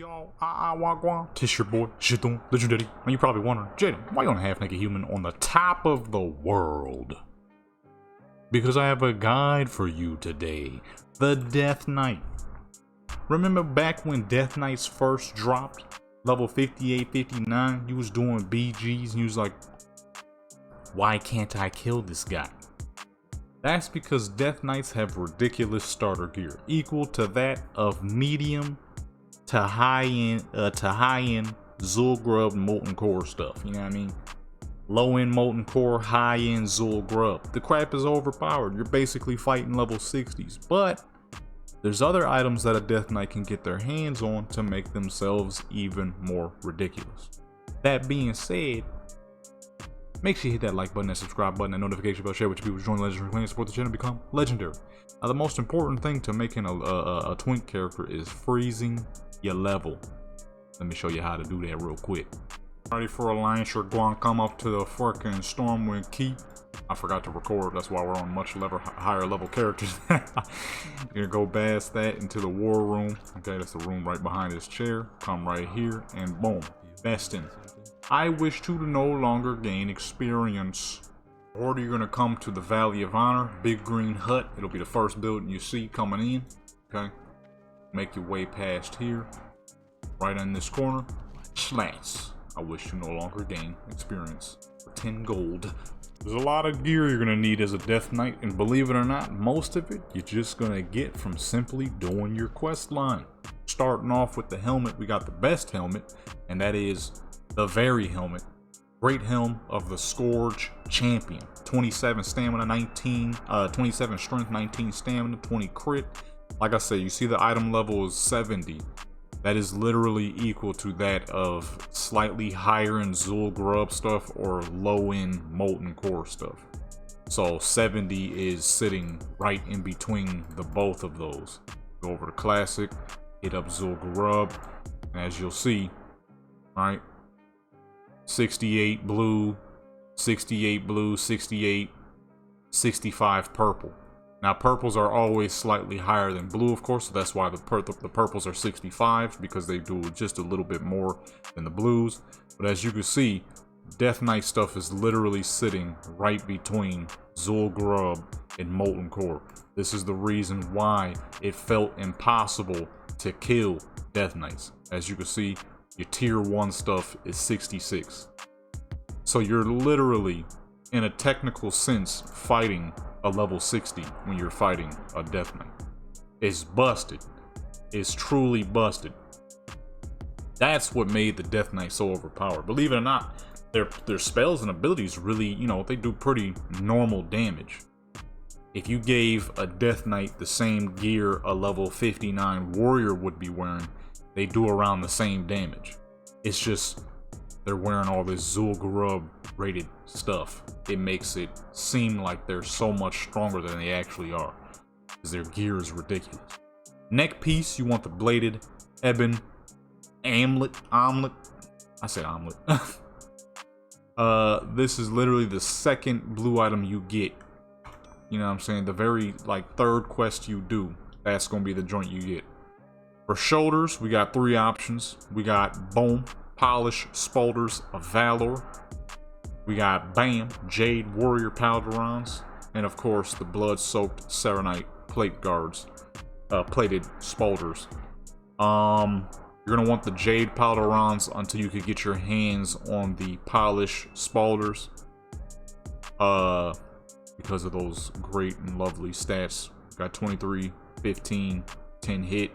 Yo, wagwan, tis your boy, Shitun, Legendary. And you're probably wondering, Jaden, why you on a half-naked human on the top of the world? Because I have a guide for you today, the Death Knight. Remember back when Death Knights first dropped, level 58, 59, you was doing BGs and you was like, why can't I kill this guy? That's because Death Knights have ridiculous starter gear, equal to that of medium to high-end Zul'Grub Molten Core stuff, you know what I mean? Low-end Molten Core, high-end Zul'Grub. The crap is overpowered. You're basically fighting level 60s, but there's other items that a Death Knight can get their hands on to make themselves even more ridiculous. That being said, make sure you hit that like button, that subscribe button, that notification bell, share with your people, join the Legendary Clan, support the channel, become legendary. Now, the most important thing to making a Twink character is freezing your level. Let me show you how to do that real quick. Ready for Alliance, you're going to come up to the fucking Stormwind Keep. I forgot to record, that's why we're on much higher level characters. You're gonna go past that into the war room. Okay, that's the room right behind his chair. Come right here and boom, besting. I wish to no longer gain experience. Or you're gonna come to the Valley of Honor, big green hut. It'll be the first building you see coming in. Okay, make your way past here, right in this corner. Slats. I wish to no longer gain experience for 10 gold. There's a lot of gear you're gonna need as a Death Knight, and believe it or not, most of it you're just gonna get from simply doing your quest line. Starting off with the helmet, we got the best helmet, and that is the Very Helmet. Great Helm of the Scourge Champion. 27 stamina, 27 strength, 19 stamina, 20 crit. Like I said, you see the item level is 70. That is literally equal to that of slightly higher in Zul'Grub stuff or low in Molten Core stuff. So 70 is sitting right in between the both of those. Go over to Classic, hit up Zul'Grub, and as you'll see, right, 68 blue, 68 blue, 68, 65 purple. Now purples are always slightly higher than blue, of course, so that's why the purples are 65, because they do just a little bit more than the blues. But as you can see, Death Knight stuff is literally sitting right between Zul'Grub and Molten Core. This is the reason why it felt impossible to kill Death Knights. As you can see, your tier 1 stuff is 66. So you're literally, in a technical sense, fighting a level 60 when you're fighting a Death Knight. It's busted. It's truly busted. That's what made the Death Knight so overpowered. Believe it or not, their spells and abilities really, you know, they do pretty normal damage. If you gave a Death Knight the same gear a level 59 warrior would be wearing, they do around the same damage. It's just they're wearing all this Zul'Grub rated stuff. It makes it seem like they're so much stronger than they actually are, because their gear is ridiculous. Neck piece, you want the bladed ebon omelet. I said omelet. This is literally the second blue item you get. You know what I'm saying? The very third quest you do, that's gonna be the joint you get. For shoulders, we got 3 options. We got boom, polish spolders of valor. We got bam, jade warrior pauldrons, and of course the blood-soaked serenite plate guards, plated spolders. You're gonna want the jade pauldrons until you can get your hands on the polish spolders, because of those great and lovely stats. Got 23, 15, 10 hit,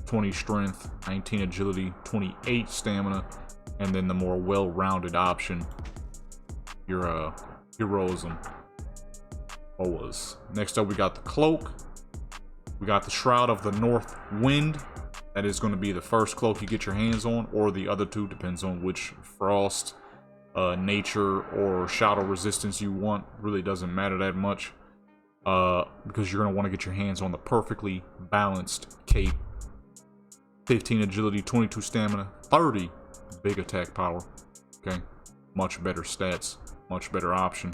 20 strength, 19 agility, 28 stamina, and then the more well-rounded option, your heroism boas. Next up, we got the cloak. We got the Shroud of the North Wind. That is going to be the first cloak you get your hands on, or the other two, depends on which frost, nature, or shadow resistance you want. Really doesn't matter that much, because you're going to want to get your hands on the perfectly balanced cape. 15 agility, 22 stamina, 30 big attack power. Okay, much better stats, much better option.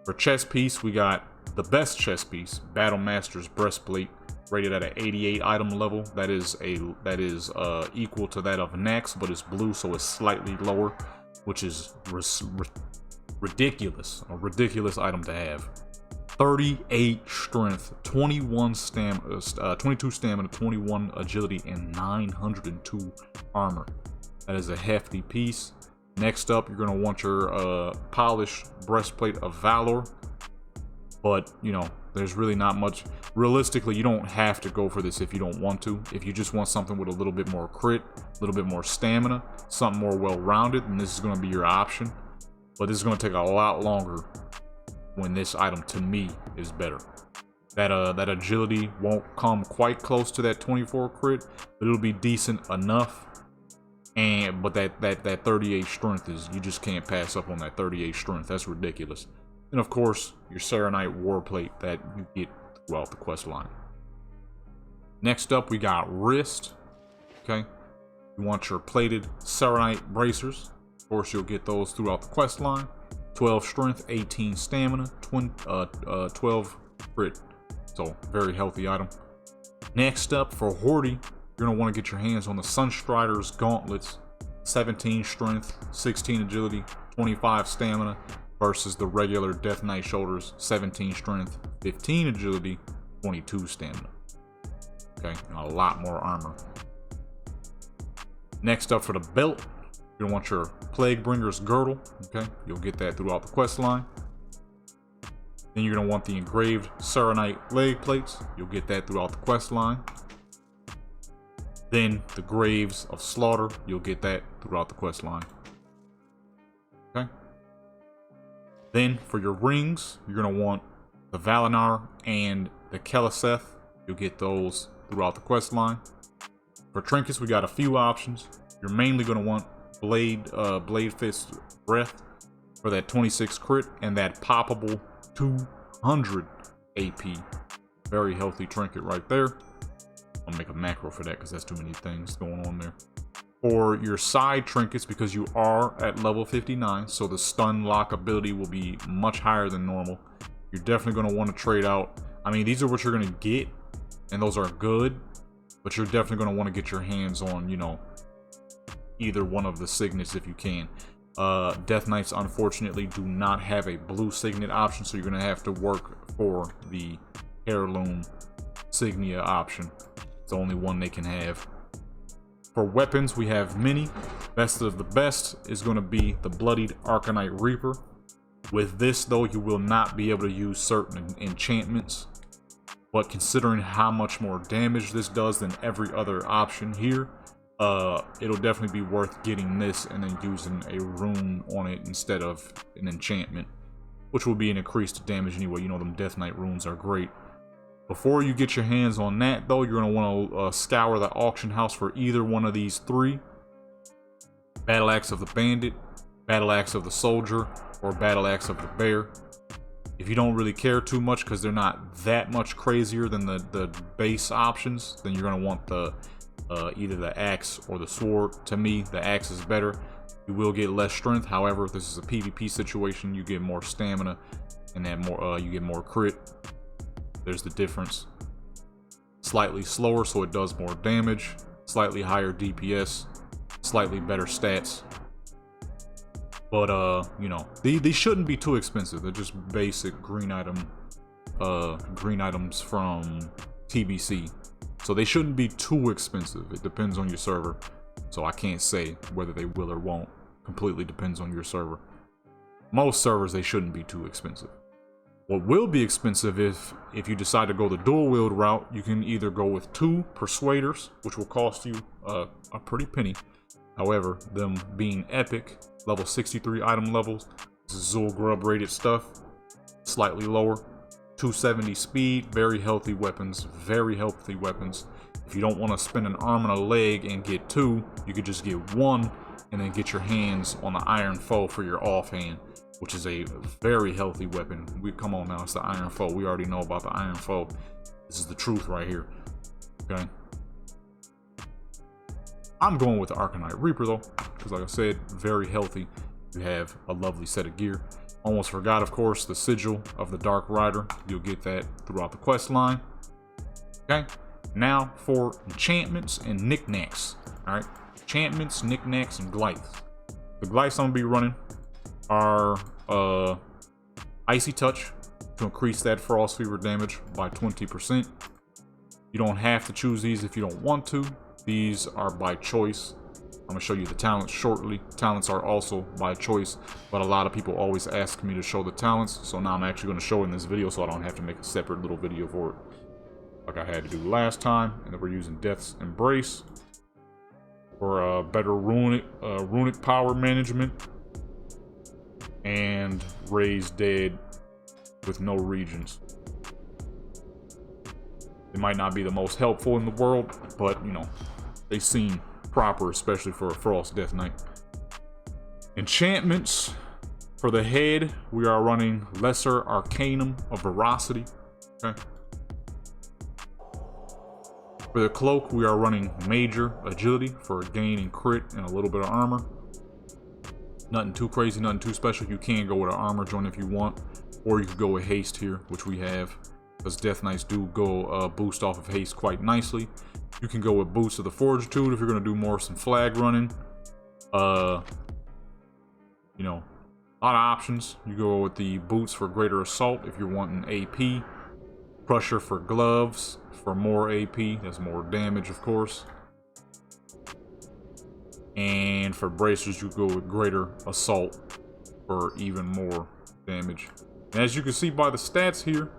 For chest piece, we got the best chest piece, Battle Master's breastplate. rated at an 88 item level. That is equal to that of Nex, but it's blue, so it's slightly lower, which is ridiculous. A ridiculous item to have. 38 strength, 22 stamina, 21 agility, and 902 armor. That is a hefty piece. Next up, you're gonna want your polished breastplate of valor, but you know, there's really not much. Realistically, you don't have to go for this if you don't want to. If you just want something with a little bit more crit, a little bit more stamina, something more well-rounded, then this is gonna be your option. But this is gonna take a lot longer when this item, to me, is better. That agility won't come quite close to that 24 crit, but it'll be decent enough. But that 38 strength is, you just can't pass up on that 38 strength. That's ridiculous. And of course, your Serenite Warplate that you get throughout the quest line. Next up, we got wrist. Okay, you want your plated Serenite bracers. Of course, you'll get those throughout the quest line. 12 strength, 18 stamina, 12 crit. So, very healthy item. Next up, for Horde, you're going to want to get your hands on the Sunstrider's Gauntlets. 17 strength, 16 agility, 25 stamina, versus the regular Death Knight Shoulders. 17 strength, 15 agility, 22 stamina. Okay, and a lot more armor. Next up, for the belt, you're going to want your Plaguebringer's Girdle. Okay, you'll get that throughout the quest line. Then you're going to want the engraved Serenite leg plates. You'll get that throughout the quest line. Then the Graves of Slaughter. You'll get that throughout the quest line. Okay. Then for your rings, you're going to want the Valinar and the Keleseth. You'll get those throughout the quest line. For trinkets, we got a few options. You're mainly going to want Blade Fist Breath for that 26 crit and that poppable 200 AP. Very healthy trinket right there. I'll make a macro for that because that's too many things going on there. For your side trinkets, because you are at level 59, so the stun lock ability will be much higher than normal. You're definitely going to want to trade out. I mean, these are what you're going to get, and those are good, but you're definitely going to want to get your hands on, you know, either one of the signets if you can. Death Knights, unfortunately, do not have a blue signet option, so you're going to have to work for the heirloom signia option. It's the only one they can have. For weapons, we have many. Best of the best is going to be the Bloodied Arcanite Reaper. With this, though, you will not be able to use certain enchantments. But considering how much more damage this does than every other option here, it'll definitely be worth getting this and then using a rune on it instead of an enchantment, which will be an increased damage anyway. You know, them Death Knight runes are great. Before you get your hands on that, though, you're going to want to scour the auction house for either one of these three: Battle Axe of the Bandit, Battle Axe of the Soldier, or Battle Axe of the Bear. If you don't really care too much because they're not that much crazier than the base options, then you're going to want the either the axe or the sword. To me, the axe is better. You will get less strength. However, if this is a PvP situation, you get more stamina and that more you get more crit. There's the difference. Slightly slower, so it does more damage. Slightly higher DPS. Slightly better stats. But you know, these shouldn't be too expensive. They're just basic green items from TBC. So they shouldn't be too expensive. It depends on your server. So I can't say whether they will or won't. Completely depends on your server. Most servers, they shouldn't be too expensive. What will be expensive if you decide to go the dual wield route, you can either go with 2 Persuaders, which will cost you a pretty penny. However, them being epic, level 63 item levels, this is Zul'Grub rated stuff, slightly lower. 270 speed, very healthy weapons, very healthy weapons. If you don't want to spend an arm and a leg and get 2, you could just get 1 and then get your hands on the Iron Foe for your offhand, which is a very healthy weapon. Come on now, it's the Iron Foe. We already know about the Iron Foe. This is the truth right here. Okay. I'm going with the Arcanite Reaper though, because like I said, very healthy. You have a lovely set of gear. Almost forgot, of course, the Sigil of the Dark Rider. You'll get that throughout the quest line. Okay, now for enchantments and knickknacks. All right, enchantments, knickknacks, and glyphs. The glyphs I'm gonna be running are Icy Touch to increase that Frost Fever damage by 20%. You don't have to choose these if you don't want to. These are by choice. I'm gonna show you the talents shortly. Talents are also by choice, but a lot of people always ask me to show the talents, so now I'm actually gonna show it in this video so I don't have to make a separate little video for it, like I had to do last time. And then we're using Death's Embrace for better runic power management and Raise Dead with no regions. It might not be the most helpful in the world, but you know, they seem proper, especially for a Frost Death Knight. Enchantments. For the head, we are running Lesser Arcanum of Veracity. Okay. For the cloak, we are running Major Agility for a gain in crit and a little bit of armor. Nothing too crazy, nothing too special. You can go with an armor joint if you want, or you could go with haste here, which we have, because Death Knights do go boost off of haste quite nicely. You can go with boots of the Fortitude if you're going to do more some flag running. You know, a lot of options. You go with the boots for greater assault if you're wanting AP. Crusher for gloves for more AP. That's more damage, of course. And for bracers, you go with greater assault for even more damage. And as you can see by the stats here,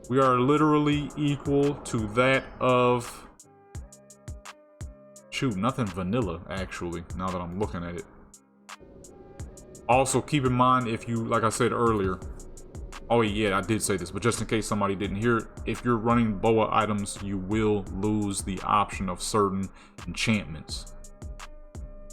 we are literally equal to that of... shoot, nothing vanilla, actually, now that I'm looking at it. Also, keep in mind, if you, like I said earlier, oh yeah, I did say this, but just in case somebody didn't hear it, if you're running boa items, you will lose the option of certain enchantments.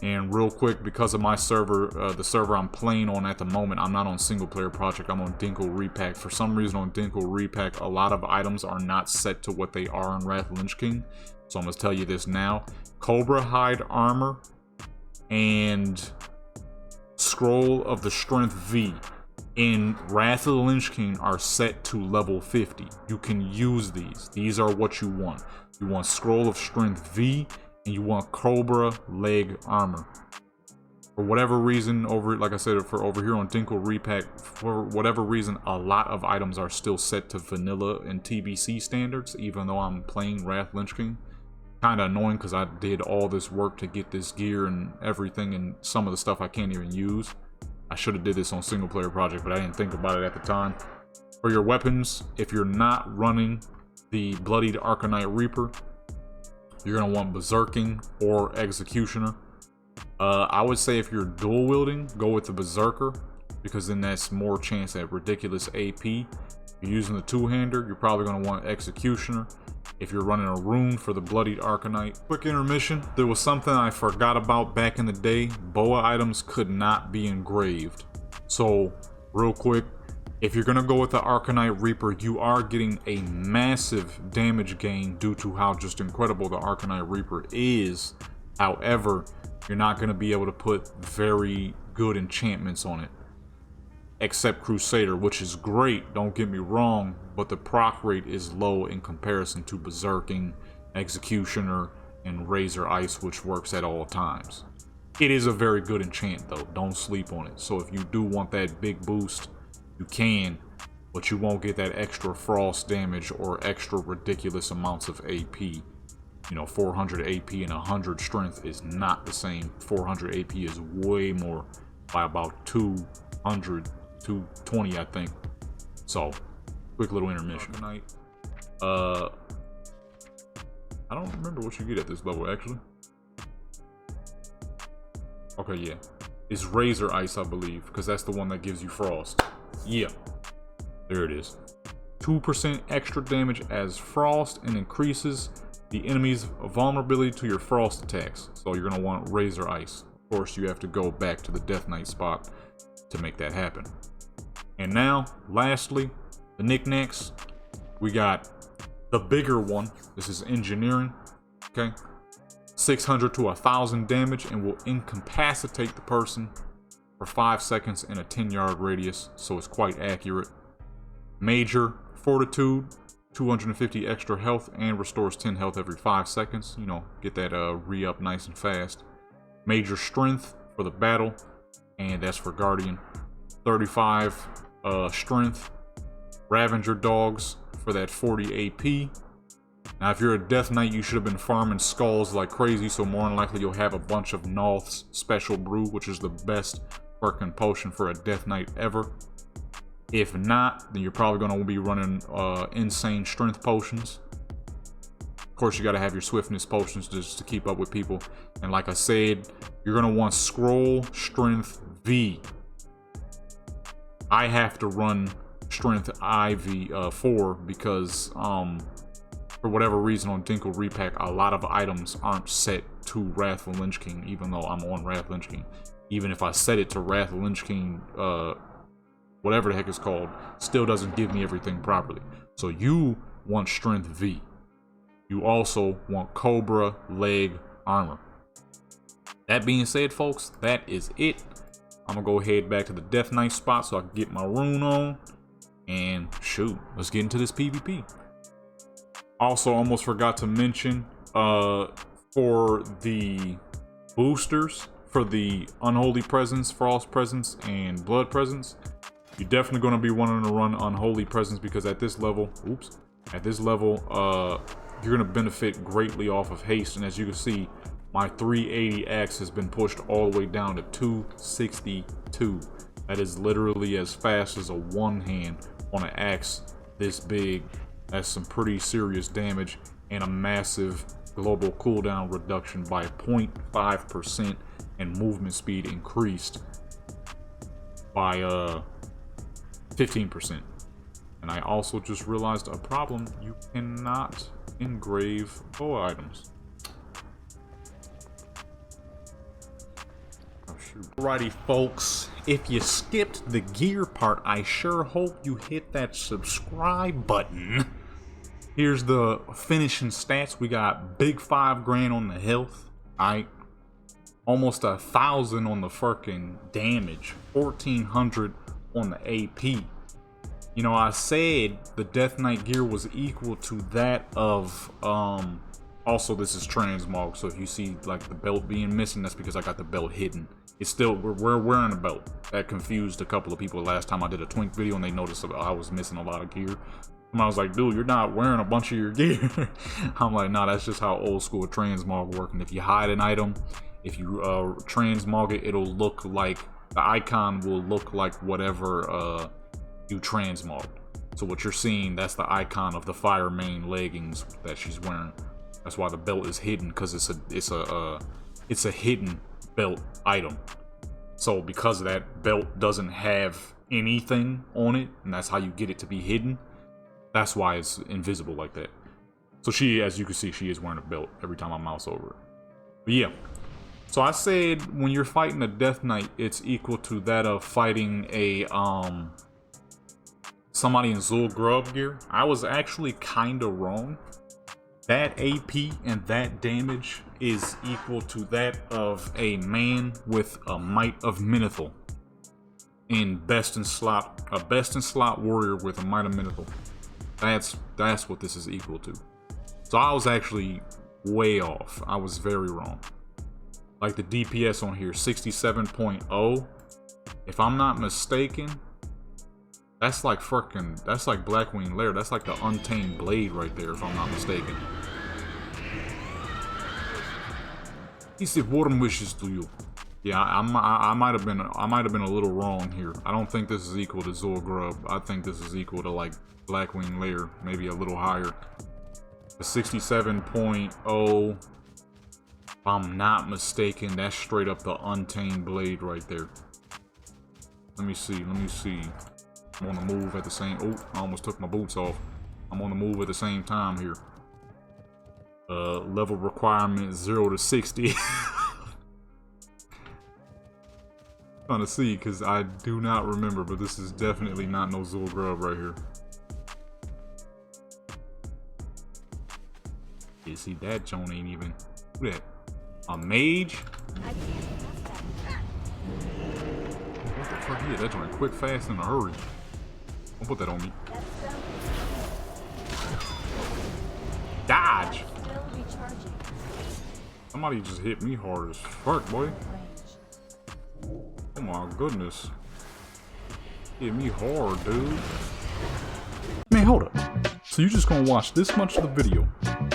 And real quick, because of my server, the server I'm playing on at the moment, I'm not on single player project, I'm on Dinkle Repack. For some reason on Dinkle Repack, a lot of items are not set to what they are in Wrath of the Lich King. So I'm going to tell you this now. Cobra Hide Armor and Scroll of the Strength V in Wrath of the Lich King are set to level 50. You can use these. These are what you want. You want Scroll of Strength V, and you want Cobra Leg Armor. For whatever reason, like I said, for over here on Dinkle Repack, for whatever reason, a lot of items are still set to vanilla and TBC standards, even though I'm playing Wrath of the Lich King. Kind of annoying because I did all this work to get this gear and everything, and some of the stuff I can't even use. I should have did this on single player project, but I didn't think about it at the time. For your weapons, if you're not running the Bloodied Arcanite Reaper, you're going to want Berserking or Executioner. I would say if you're dual wielding, go with the Berserker, because then that's more chance at ridiculous AP. If you're using the two-hander, you're probably going to want Executioner. If you're running a rune for the Bloodied Arcanite. Quick intermission, there was something I forgot about back in the day. Boa items could not be engraved. So, real quick, if you're going to go with the Arcanite Reaper, you are getting a massive damage gain due to how just incredible the Arcanite Reaper is. However, you're not going to be able to put very good enchantments on it. Except Crusader, which is great, don't get me wrong, but the proc rate is low in comparison to Berserking, Executioner, and Razor Ice, which works at all times. It is a very good enchant though, don't sleep on it. So if you do want that big boost, you can, but you won't get that extra frost damage or extra ridiculous amounts of AP. You know, 400 AP and 100 strength is not the same. 400 AP is way more, by about 200, 220, I think. So, quick little intermission. I don't remember what you get at this level, actually. Okay, yeah. It's Razor Ice, I believe, because that's the one that gives you frost. Yeah. There it is. 2% extra damage as frost and increases the enemy's vulnerability to your frost attacks. So you're going to want Razor Ice. Of course, you have to go back to the Death Knight spot to make that happen. And now, lastly, the knickknacks. We got the bigger one. This is Engineering. Okay. 600 to 1,000 damage and will incapacitate the person for 5 seconds in a 10-yard radius. So it's quite accurate. Major Fortitude 250 extra health and restores 10 health every 5 seconds. You know, get that re-up nice and fast. Major strength for the battle, and that's for Guardian. 35 strength. Ravager dogs for that 40 AP. Now, if you're a Death Knight, you should have been farming skulls like crazy, so more than likely you'll have a bunch of Noth's Special Brew, which is the best freaking potion for a Death Knight ever. If not, then you're probably going to be running insane strength potions. Of course, you got to have your swiftness potions just to keep up with people. And like I said, you're going to want Scroll Strength V. I have to run Strength IV 4 because for whatever reason on Dinkle Repack, a lot of items aren't set to Wrath of Lich King, even though I'm on Wrath of Lich King. Even if I set it to Wrath of Lich King, whatever the heck it's called, still doesn't give me everything properly. So you want Strength V. You also want Cobra Leg Armor. That being said, folks, that is it. I'm gonna go head back to the Death Knight spot so I can get my rune on. And shoot, let's get into this PvP. Also, almost forgot to mention, for the boosters, for the Unholy Presence, Frost Presence, and Blood Presence, you're definitely going to be wanting to run Unholy Presence because at this level, you're going to benefit greatly off of haste. And as you can see, my 380 axe has been pushed all the way down to 262. That is literally as fast as a one hand on an axe this big. That's some pretty serious damage and a massive global cooldown reduction by 0.5% and movement speed increased by 15%. And I also just realized a problem. You cannot engrave bow items. Oh shoot. Alrighty folks, if you skipped the gear part, I sure hope you hit that subscribe button. Here's the finishing stats. We got big 5 grand on the health. Almost 1,000 on the fucking damage. 1,400 on the AP. You know, I said the Death Knight gear was equal to that of also this is transmog, so if you see like the belt being missing, that's because I got the belt hidden. It's still, we're wearing a belt. That confused a couple of people last time I did a Twink video and they noticed I was missing a lot of gear. And I was like, dude, you're not wearing a bunch of your gear. I'm like, nah, that's just how old school transmog work. And if you hide an item, if you transmog it, it'll look like, the icon will look like whatever you transmog. So what you're seeing, that's the icon of the Fire Main leggings that she's wearing. That's why the belt is hidden, because it's a hidden belt item. So because of that, belt doesn't have anything on it, and that's how you get it to be hidden. That's why it's invisible like that. So she, as you can see, she is wearing a belt every time I mouse over it. But yeah. So I said when you're fighting a Death Knight, it's equal to that of fighting a somebody in Zul Grub gear. I was actually kinda wrong. That AP and that damage is equal to that of a man with a Might of Menethil in best in slot, a best in slot warrior with a Might of Menethil. That's what this is equal to. So I was actually way off. I was very wrong. Like the DPS on here, 67.0. If I'm not mistaken, that's like freaking, that's like Blackwing Lair. That's like the Untamed Blade right there, if I'm not mistaken. He said, "What wishes to you?" Yeah, I might have been a little wrong here. I don't think this is equal to Zul Grub. I think this is equal to like Blackwing Lair, maybe a little higher. The 67.0. If I'm not mistaken, that's straight up the Untamed Blade right there. Let me see. I'm on the move at the same. Oh, I almost took my boots off. I'm on the move at the same time here. Level requirement 0 to 60. Trying to see because I do not remember, but this is definitely not no Zul Grub right here. You see that Joan ain't even. Who that? A mage? What the fuck is that joint? Quick, fast, in a hurry. Don't put that on me. Somebody just hit me hard as fuck, boy. Oh my goodness. Hit me hard, dude. Man, hold up. So you just gonna watch this much of the video,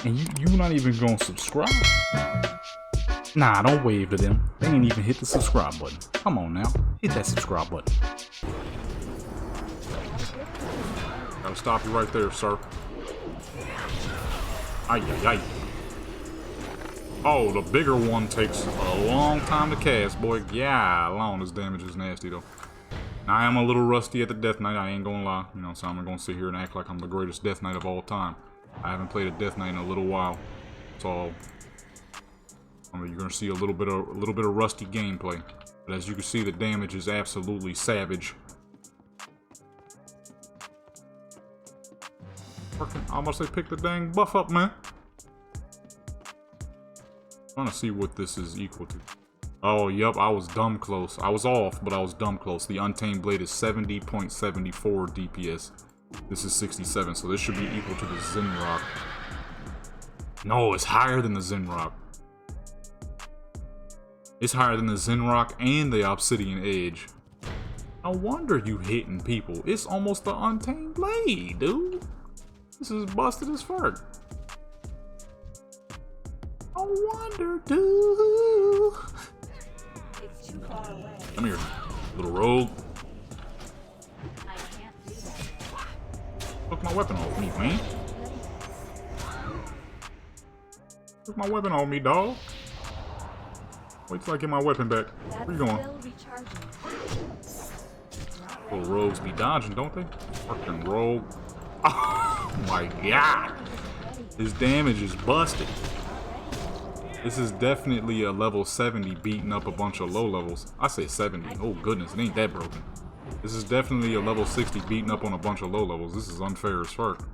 and you not even gonna subscribe? Nah, don't wave to them. They ain't even hit the subscribe button. Come on now, hit that subscribe button. Gotta stop you right there, sir. Ay, ay, ay. Oh, the bigger one takes a long time to cast, boy. Yeah, long this damage is nasty, though. Now, I am a little rusty at the Death Knight, I ain't gonna lie. You know, so I'm gonna sit here and act like I'm the greatest Death Knight of all time. I haven't played a Death Knight in a little while. So, I mean, you're gonna see a little bit of rusty gameplay. But as you can see, the damage is absolutely savage. I must say, pick the dang buff up, man. Trying to see what this is equal to. Oh, yup, I was dumb close. I was off, but I was dumb close. The Untamed Blade is 70.74 DPS. This is 67, so this should be equal to the Zenrock. No, it's higher than the Zenrock. It's higher than the Zenrock and the Obsidian Edge. No wonder you hitting people. It's almost the Untamed Blade, dude. This is busted as fuck. No wonder, dude. Come here, little rogue. Took my weapon off me, man. Took my weapon off me, dog. Wait till I get my weapon back. Where you going? Little rogues be dodging, don't they? Fucking rogue. Oh my god. His damage is busted. This is definitely a level 70 beating up a bunch of low levels. I say 70. Oh goodness, it ain't that broken. This is definitely a level 60 beating up on a bunch of low levels. This is unfair as fuck.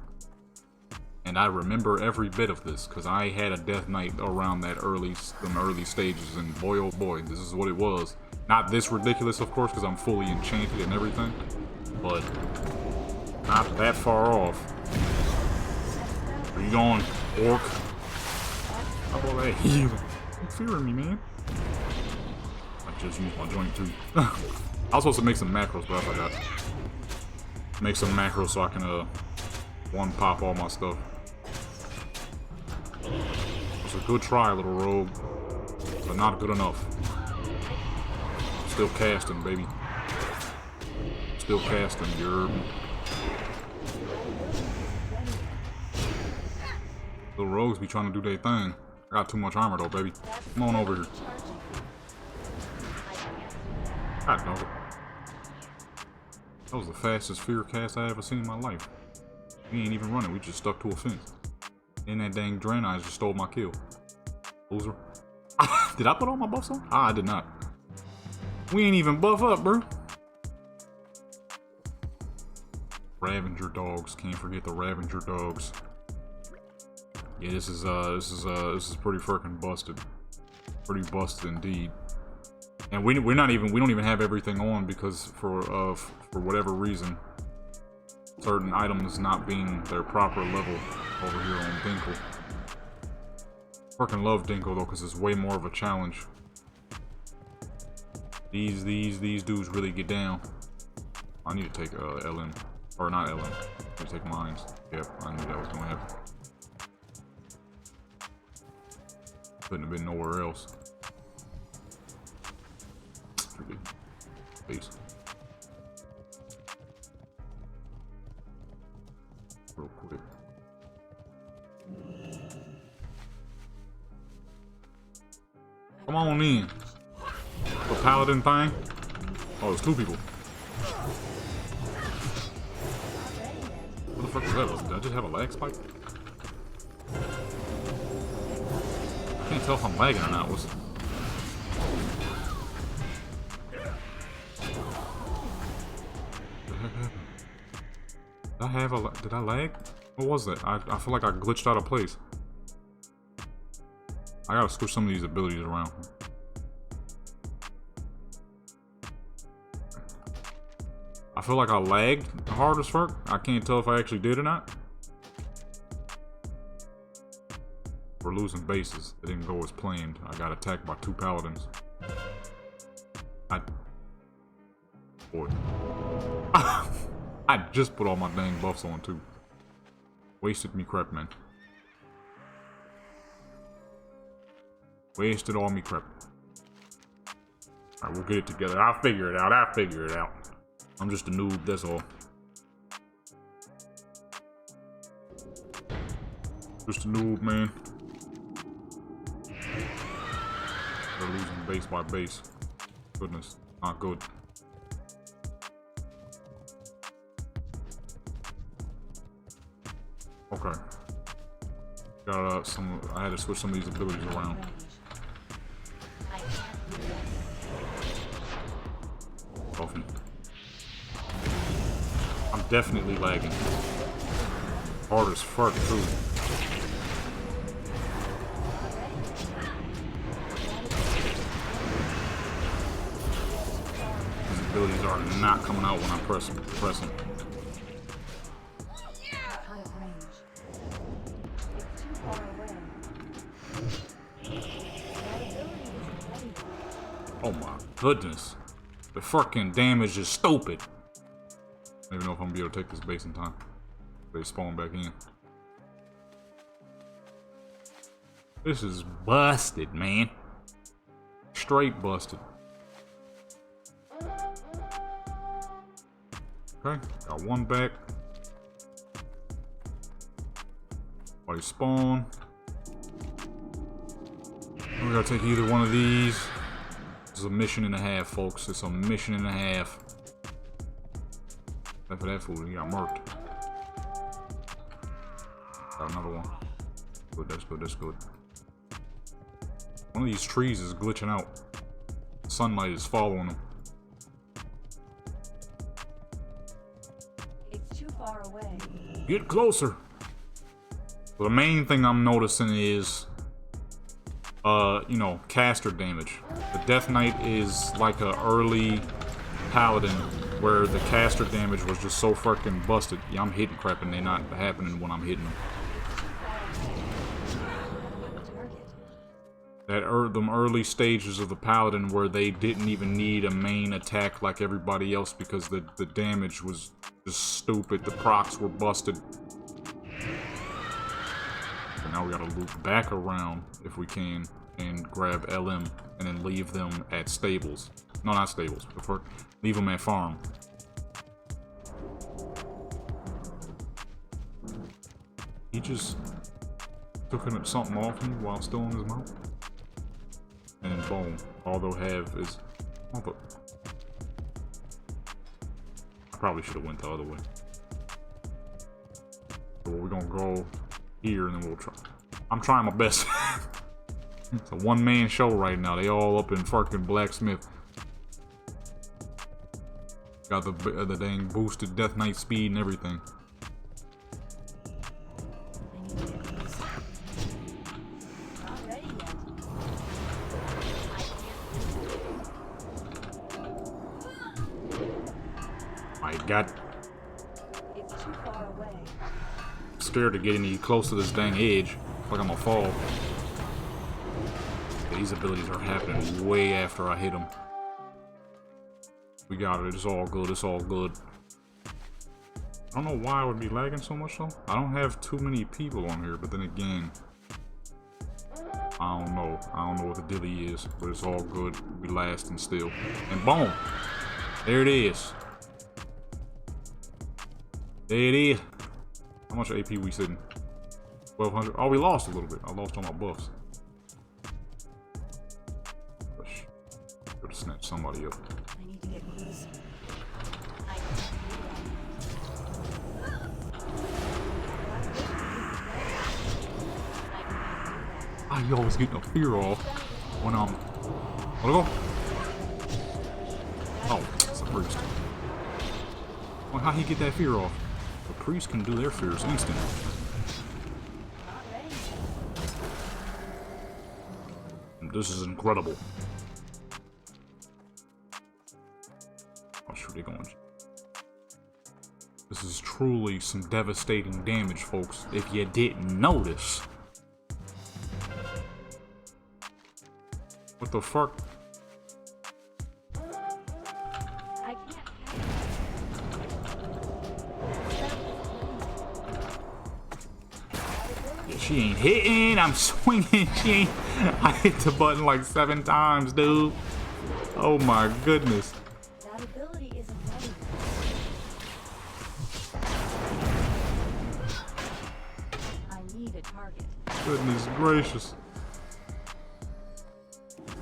And I remember every bit of this because I had a Death Knight around them early stages, and boy oh boy, this is what it was. Not this ridiculous, of course, because I'm fully enchanted and everything, but not that far off. Where you going, orc? How about that healing? You fearing me, man? I just used my joint too. I was supposed to make some macros, but I forgot. Make some macros so I can one pop all my stuff. It's a good try, little rogue, but not good enough. Still casting, baby. Still casting, you're. Little rogues be trying to do their thing. I got too much armor though, baby. Come on over here. God dog it. That was the fastest fear cast I ever seen in my life. We ain't even running, we just stuck to a fence. And that dang Draenei just stole my kill. Loser. Did I put all my buffs on? Ah, I did not. We ain't even buff up, bro. Ravager dogs. Can't forget the Ravager dogs. Yeah, this is pretty freaking busted. Pretty busted indeed. And we don't even have everything on because for whatever reason, certain items not being their proper level over here on Dinkle. Freaking love Dinkle though, because it's way more of a challenge. These dudes really get down. I need to take LM, or not LM. I need to take mines. Yep, I knew that was gonna happen. Couldn't have been nowhere else. Peace. Real quick. Come on in. The paladin thing? Oh, there's two people. What the fuck is that? Did I just have a lag spike? I can't tell if I'm lagging or not. Did I lag? What was that? I feel like I glitched out of place. I gotta switch some of these abilities around. I feel like I lagged hard as fuck. I can't tell if I actually did or not. We're losing bases. It didn't go as planned. I got attacked by 2 paladins. Boy. I just put all my dang buffs on too. Wasted me crap, man. Wasted all me crap. Alright, we'll get it together. I'll figure it out. I'll figure it out. I'm just a noob, that's all. Just a noob, man. They're losing base by base. Goodness, not good. Okay. Got some. I had to switch some of these abilities around. Often. I'm definitely lagging. Hard as fuck too. These abilities are not coming out when I press them. Oh my goodness. The fucking damage is stupid. I don't even know if I'm gonna be able to take this base in time. They spawn back in. This is busted, man. Straight busted. Okay, got one back. Body spawn. We gotta take either one of these. This is a mission and a half, folks. It's a mission and a half. Except for that fool, he got murked. Got another one. Good, that's good, that's good. One of these trees is glitching out. Sunlight is following him. It's too far away. Get closer. So the main thing I'm noticing is, you know, caster damage. The Death Knight is like a early paladin where the caster damage was just so fucking busted. Yeah, I'm hitting crap and they're not happening when I'm hitting them. Them early stages of the paladin where they didn't even need a main attack like everybody else because the damage was just stupid. The procs were busted. And now we gotta loop back around if we can and grab LM and then leave them at stables. No, not stables. Leave them at farm. He just took something off me while still in his mouth. And boom, all they'll have is... I probably should have went the other way. So we're gonna go here and then we'll try. I'm trying my best. It's a one-man show right now. They all up in fucking blacksmith. Got the dang boosted Death Knight speed and everything. My God. It's too far away. Scared to get any close to this dang edge. Like I'm gonna fall. Yeah, these abilities are happening way after I hit them. We got it. It's all good. It's all good. I don't know why I would be lagging so much though. I don't have too many people on here, but then again, I don't know. I don't know what the dilly is, but it's all good. We lasting still. And boom! There it is. There it is. How much AP we sitting? 1200. Oh, we lost a little bit. I lost all my buffs. Could have snatched somebody up. I need to get close. You always getting a fear off when I'm. Wanna go? Oh, it's a priest. Well, how he get that fear off? The priest can do their fears instant. And this is incredible. Oh shoot, they going. This is truly some devastating damage, folks. If you didn't notice. What the fuck? I can't. She ain't hitting. I'm swinging. She ain't. I hit the button like 7 times, dude. Oh my goodness. That ability isn't ready. I need a target. Goodness gracious.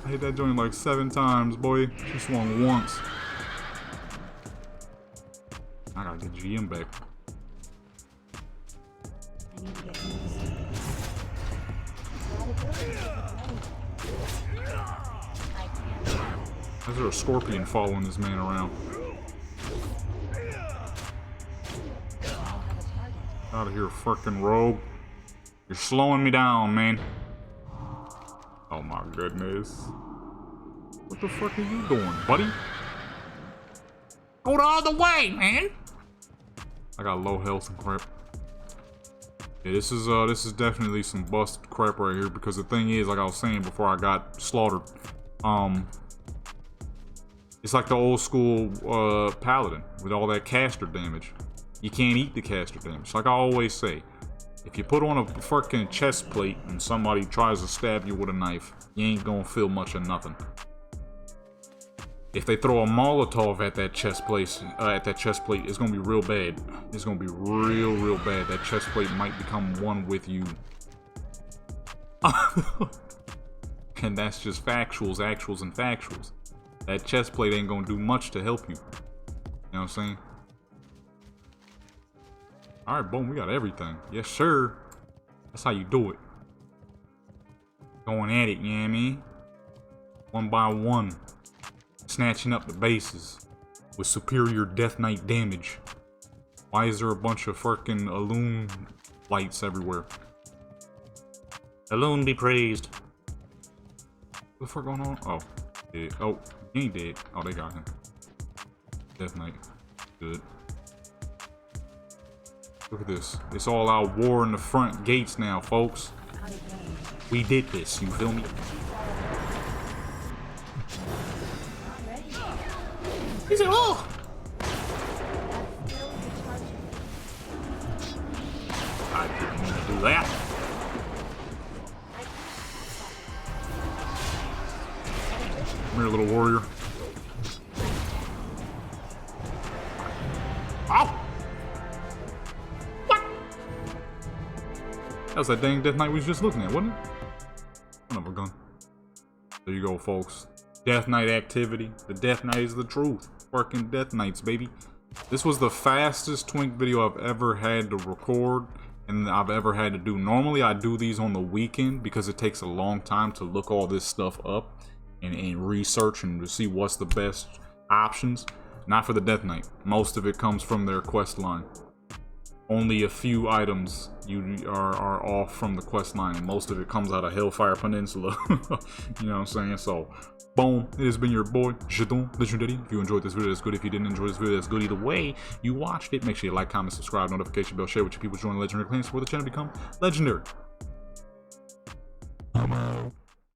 I hit that joint like 7 times, boy. She swung once. I gotta get GM back. I need to get used. That ability isn't ready. I can't. Is there a scorpion following this man around? I have a target. Out of here, frickin' rogue. You're slowing me down, man. Oh my goodness. What the fuck are you doing, buddy? Go the other way, man. I got low health and crap. Yeah, this is definitely some busted crap right here, because the thing is, like I was saying before I got slaughtered, it's like the old school paladin with all that caster damage. You can't eat the caster damage. Like I always say, if you put on a freaking chest plate and somebody tries to stab you with a knife, you ain't gonna feel much of nothing. If they throw a Molotov at that chest plate, it's gonna be real bad. It's gonna be real bad. That chest plate might become one with you. And that's just factuals, actuals, and factuals. That chest plate ain't gonna do much to help you. You know what I'm saying? Alright, boom, we got everything. Yes, sir. That's how you do it. Going at it, you know what I mean? One by one. Snatching up the bases with superior Death Knight damage. Why is there a bunch of freaking Alloon lights everywhere? Alloon be praised. What the fuck going on? Oh, dead. Oh, he ain't dead. Oh, they got him. Death Knight. Good. Look at this. It's all out war in the front gates now, folks. We did this, you feel me? He said, oh! I didn't mean to do that. Come here, little warrior. Ow! What? That was that dang Death Knight we was just looking at, wasn't it? Another gun. There you go, folks. Death Knight activity. The Death Knight is the truth. Working Death Knights, baby. This was the fastest Twink video I've ever had to record and I've ever had to do. Normally I do these on the weekend because it takes a long time to look all this stuff up and research and to see what's the best options. Not for the Death Knight. Most of it comes from their quest line. Only a few items are off from the quest line, and most of it comes out of Hellfire Peninsula. You know what I'm saying? So, boom, it has been your boy, Jeton Legendary. If you enjoyed this video, that's good. If you didn't enjoy this video, that's good. Either way, you watched it. Make sure you like, comment, subscribe, notification bell, share with your people, join the Legendary clans for the channel become legendary. I'm out.